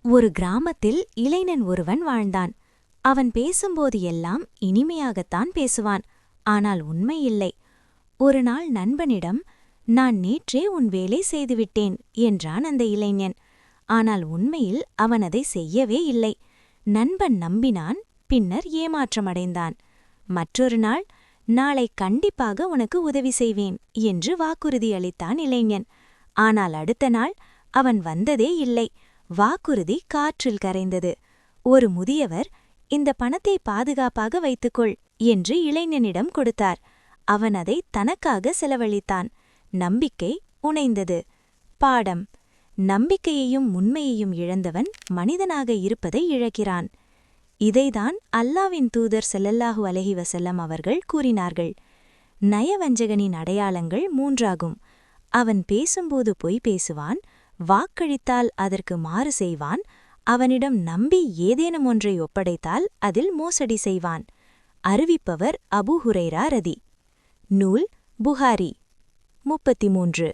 ஒரு கிராமத்தில் இளைஞன் ஒருவன் வாழ்ந்தான். அவன் பேசும்போது எல்லாம் இனிமையாகத்தான் பேசுவான். ஆனால் உண்மை இல்லை. ஒருநாள் நண்பனிடம், "நான் நேற்றே உன் வேலை செய்துவிட்டேன்" என்றான் அந்த இளைஞன். ஆனால் உண்மையில் அவன் அதை செய்யவே இல்லை. நண்பன் நம்பினான், பின்னர் ஏமாற்றமடைந்தான். மற்றொரு நாள், "நாளை கண்டிப்பாக உனக்கு உதவி செய்வேன்" என்று வாக்குறுதி அளித்தான் இளைஞன். ஆனால் அடுத்த நாள் அவன் வந்ததே இல்லை. வாக்குறுதி காற்றில் கரைந்தது. ஒரு முதியவர், "இந்த பணத்தை பாதுகாப்பாக வைத்துக்கொள்" என்று இளைஞனிடம் கொடுத்தார். அவன் அதை தனக்காக செலவழித்தான். நம்பிக்கை உணைந்தது. பாடம்: நம்பிக்கையையும் உண்மையையும் இழந்தவன் மனிதனாக இருப்பதை இழக்கிறான். இதைதான் அல்லாவின் தூதர் ஸல்லல்லாஹு அலைஹி வஸல்லம் அவர்கள் கூறினார்கள். நயவஞ்சகனின் அடையாளங்கள் 3ஆகும். அவன் பேசும்போது பொய் பேசுவான், வாக்களித்தால் அதற்கு மாறு செய்வான், அவனிடம் நம்பி ஏதேனும் ஒன்றை ஒப்படைத்தால் அதில் மோசடி செய்வான். அறிவிப்பவர் அபூ ஹுரைரா ரதி. நூல் புகாரி. 33.